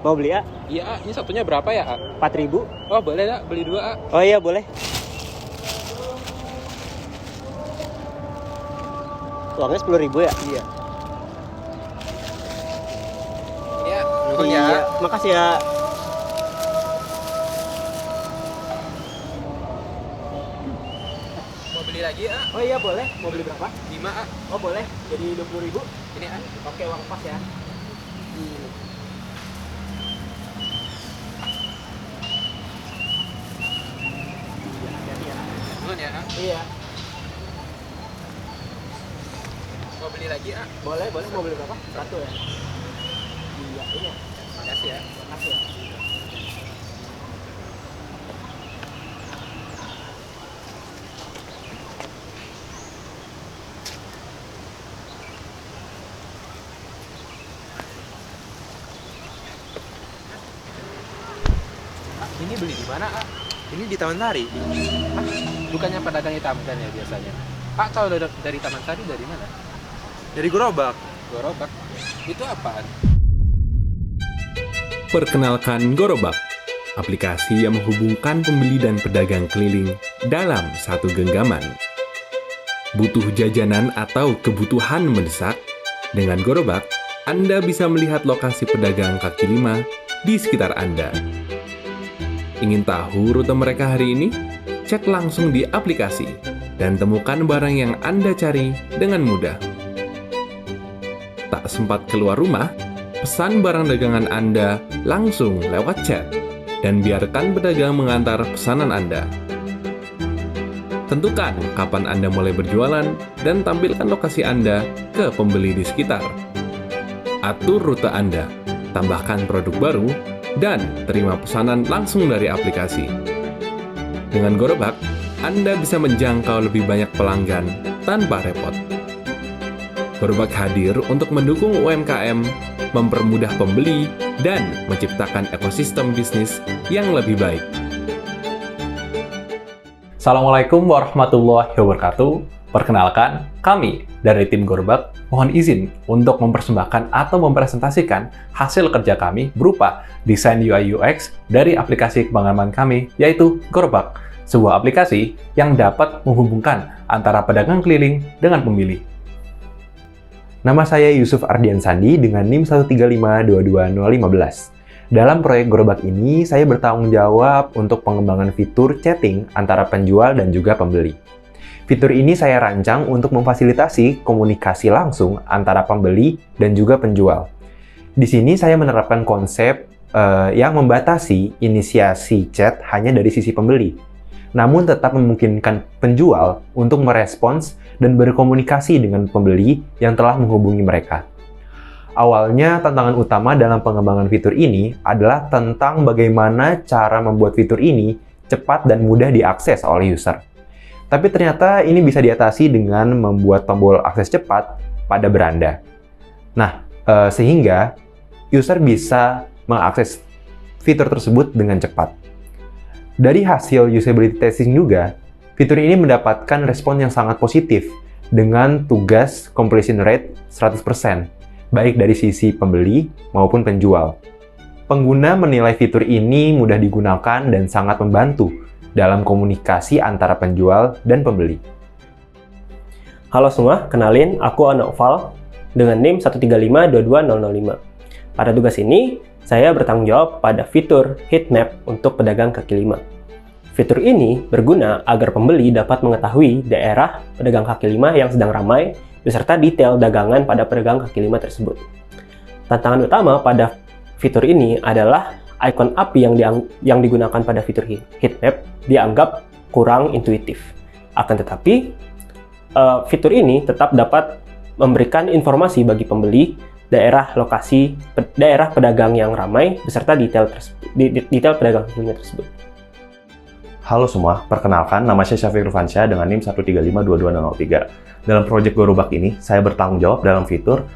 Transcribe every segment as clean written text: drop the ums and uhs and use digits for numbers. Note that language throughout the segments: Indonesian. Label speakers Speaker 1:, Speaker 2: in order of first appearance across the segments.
Speaker 1: Mau beli, A?
Speaker 2: Iya, A. Ini satunya berapa ya, A?
Speaker 1: 4.000.
Speaker 2: Oh, boleh, A. Beli 2, A.
Speaker 1: Oh iya, boleh. Uangnya 10.000 ya?
Speaker 2: Iya. Iya, nuhun ya.
Speaker 1: Iya, makasih ya.
Speaker 2: Mau beli lagi, A?
Speaker 1: Oh iya, boleh. Mau beli berapa?
Speaker 2: 5, A.
Speaker 1: Oh boleh, jadi 20.000.
Speaker 2: Ini, A.
Speaker 1: Oke, uang pas ya. Iya, hati-hati ya.
Speaker 2: Nuhun ya, A.
Speaker 1: Iya,
Speaker 2: Mau beli lagi, A?
Speaker 1: boleh. Mau beli berapa? 1 ya? Iya, ini.
Speaker 2: Makasih ya.
Speaker 1: Makasih ya.
Speaker 2: Ini beli di mana, A? Ini di Taman Sari. Ah, bukannya pedagang hitam kan ya biasanya? Pak, kalau dari Taman Sari dari mana?
Speaker 3: Dari gerobak.
Speaker 2: Gerobak. Itu apaan?
Speaker 4: Perkenalkan Gorobak, aplikasi yang menghubungkan pembeli dan pedagang keliling dalam satu genggaman. Butuh jajanan atau kebutuhan mendesak? Dengan Gorobak, Anda bisa melihat lokasi pedagang kaki lima di sekitar Anda. Ingin tahu rute mereka hari ini? Cek langsung di aplikasi dan temukan barang yang Anda cari dengan mudah. Tak sempat keluar rumah? Pesan barang dagangan Anda langsung lewat chat dan biarkan pedagang mengantar pesanan Anda. Tentukan kapan Anda mulai berjualan dan tampilkan lokasi Anda ke pembeli di sekitar. Atur rute Anda, tambahkan produk baru, dan terima pesanan langsung dari aplikasi. Dengan Gorobak, Anda bisa menjangkau lebih banyak pelanggan tanpa repot. Gorobak hadir untuk mendukung UMKM, mempermudah pembeli, dan menciptakan ekosistem bisnis yang lebih baik.
Speaker 5: Assalamualaikum warahmatullahi wabarakatuh. Perkenalkan, kami dari tim Gorobak mohon izin untuk mempersembahkan atau mempresentasikan hasil kerja kami berupa desain UI UX dari aplikasi kebanggaan kami, yaitu Gorobak, sebuah aplikasi yang dapat menghubungkan antara pedagang keliling dengan pembeli. Nama saya Yusuf Ardian Sandi dengan NIM 135222015. Dalam proyek Gorobak ini, saya bertanggung jawab untuk pengembangan fitur chatting antara penjual dan juga pembeli. Fitur ini saya rancang untuk memfasilitasi komunikasi langsung antara pembeli dan juga penjual. Di sini saya menerapkan konsep yang membatasi inisiasi chat hanya dari sisi pembeli, namun tetap memungkinkan penjual untuk merespons dan berkomunikasi dengan pembeli yang telah menghubungi mereka. Awalnya, tantangan utama dalam pengembangan fitur ini adalah tentang bagaimana cara membuat fitur ini cepat dan mudah diakses oleh user. Tapi ternyata ini bisa diatasi dengan membuat tombol akses cepat pada beranda. Nah, sehingga user bisa mengakses fitur tersebut dengan cepat. Dari hasil usability testing juga, fitur ini mendapatkan respon yang sangat positif dengan tugas completion rate 100%, baik dari sisi pembeli maupun penjual. Pengguna menilai fitur ini mudah digunakan dan sangat membantu dalam komunikasi antara penjual dan pembeli.
Speaker 6: Halo semua, kenalin aku Anoval dengan NIM 135222005. Pada tugas ini, saya bertanggung jawab pada fitur heatmap untuk pedagang kaki lima. Fitur ini berguna agar pembeli dapat mengetahui daerah pedagang kaki lima yang sedang ramai beserta detail dagangan pada pedagang kaki lima tersebut. Tantangan utama pada fitur ini adalah ikon api yang digunakan pada fitur heatmap dianggap kurang intuitif. Akan tetapi, fitur ini tetap dapat memberikan informasi bagi pembeli daerah pedagang yang ramai beserta detail pedagang kaki lima tersebut.
Speaker 7: Halo semua, perkenalkan nama saya Syafiq Rufansyah dengan NIM 135222003. Dalam proyek Gorobak ini, saya bertanggung jawab dalam fitur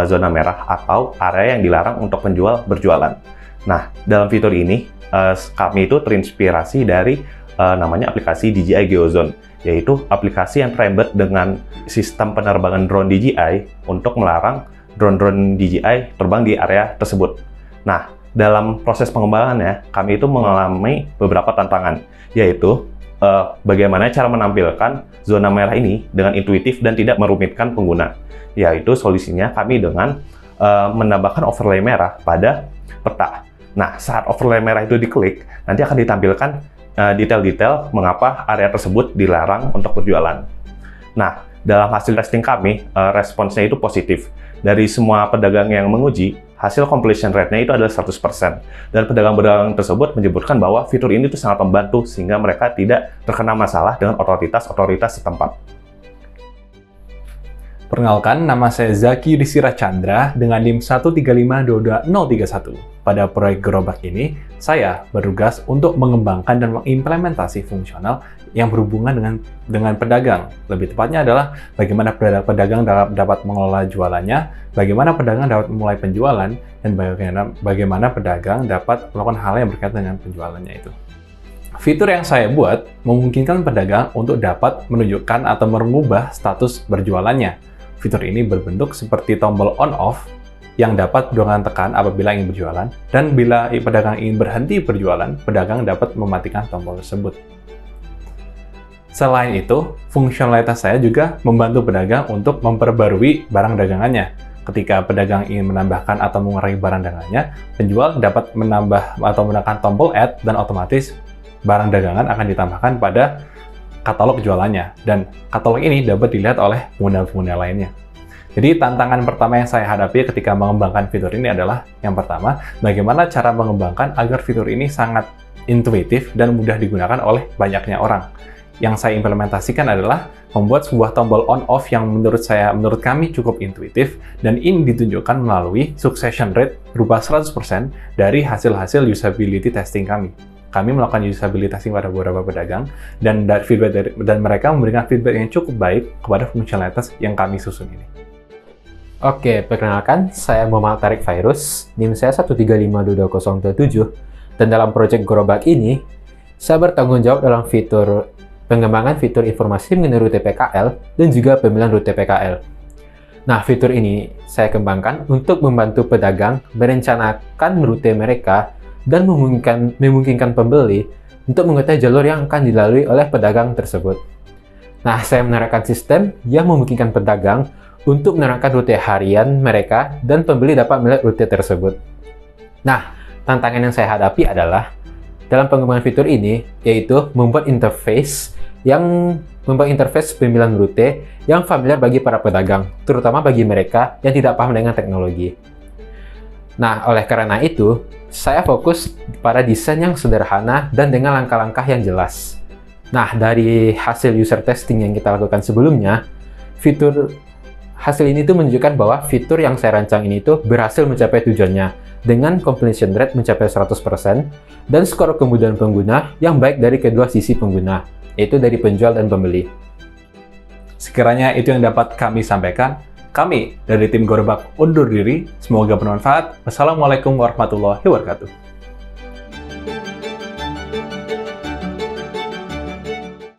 Speaker 7: zona merah atau area yang dilarang untuk penjual berjualan. Nah, dalam fitur ini, kami itu terinspirasi dari namanya aplikasi DJI Geozone, yaitu aplikasi yang terembed dengan sistem penerbangan drone DJI untuk melarang drone-drone DJI terbang di area tersebut. Nah, dalam proses pengembangannya, kami itu mengalami beberapa tantangan, yaitu bagaimana cara menampilkan zona merah ini dengan intuitif dan tidak merumitkan pengguna. Yaitu solusinya kami dengan menambahkan overlay merah pada peta. Nah, saat overlay merah itu diklik, nanti akan ditampilkan detail-detail mengapa area tersebut dilarang untuk berjualan. Nah, dalam hasil testing kami, responsnya itu positif. Dari semua pedagang yang menguji, hasil completion rate-nya itu adalah 100%. Dan pedagang-pedagang tersebut menyebutkan bahwa fitur ini tuh sangat membantu sehingga mereka tidak terkena masalah dengan otoritas-otoritas setempat.
Speaker 5: Perkenalkan, nama saya Zaki Yudhistira Chandra dengan NIM 135222031. Pada proyek Gerobak ini, saya bertugas untuk mengembangkan dan mengimplementasi fungsional yang berhubungan dengan pedagang. Lebih tepatnya adalah bagaimana pedagang dapat mengelola jualannya, bagaimana pedagang dapat memulai penjualan, dan bagaimana pedagang dapat melakukan hal yang berkaitan dengan penjualannya itu. Fitur yang saya buat memungkinkan pedagang untuk dapat menunjukkan atau mengubah status berjualannya. Fitur ini berbentuk seperti tombol on-off yang dapat pedagang tekan apabila ingin berjualan, dan bila pedagang ingin berhenti berjualan, pedagang dapat mematikan tombol tersebut. Selain itu, fungsionalitas saya juga membantu pedagang untuk memperbarui barang dagangannya. Ketika pedagang ingin menambahkan atau mengurangi barang dagangannya, penjual dapat menambah atau menekan tombol add dan otomatis barang dagangan akan ditambahkan pada katalog jualannya, dan katalog ini dapat dilihat oleh pengguna-pengguna lainnya. Jadi tantangan pertama yang saya hadapi ketika mengembangkan fitur ini adalah, yang pertama, bagaimana cara mengembangkan agar fitur ini sangat intuitif dan mudah digunakan oleh banyaknya orang. Yang saya implementasikan adalah membuat sebuah tombol on-off yang menurut kami cukup intuitif, dan ini ditunjukkan melalui succession rate berupa 100% dari hasil-hasil usability testing kami. Kami melakukan usability testing pada beberapa pedagang, dan mereka memberikan feedback yang cukup baik kepada fungsionalitas yang kami susun ini.
Speaker 1: Oke, perkenalkan, saya Muhammad Tarik Virus, NIM saya 135222027, dan dalam proyek Gerobak ini, saya bertanggung jawab dalam pengembangan fitur informasi mengenai rute PKL dan juga pemilihan rute PKL. Nah, fitur ini saya kembangkan untuk membantu pedagang merencanakan rute mereka dan memungkinkan pembeli untuk mengetahui jalur yang akan dilalui oleh pedagang tersebut. Nah, saya menerapkan sistem yang memungkinkan pedagang untuk menerapkan rute harian mereka dan pembeli dapat melihat rute tersebut. Nah, tantangan yang saya hadapi adalah dalam pengembangan fitur ini, yaitu membuat interface pemilihan rute yang familiar bagi para pedagang, terutama bagi mereka yang tidak paham dengan teknologi. Nah, oleh karena itu, saya fokus pada desain yang sederhana dan dengan langkah-langkah yang jelas. Nah, dari hasil user testing yang kita lakukan sebelumnya, hasil ini tuh menunjukkan bahwa fitur yang saya rancang ini tuh berhasil mencapai tujuannya dengan completion rate mencapai 100% dan skor kemudahan pengguna yang baik dari kedua sisi pengguna, yaitu dari penjual dan pembeli.
Speaker 5: Sekiranya itu yang dapat kami sampaikan. Kami dari tim Gerobak undur diri. Semoga bermanfaat. Wassalamualaikum warahmatullahi wabarakatuh.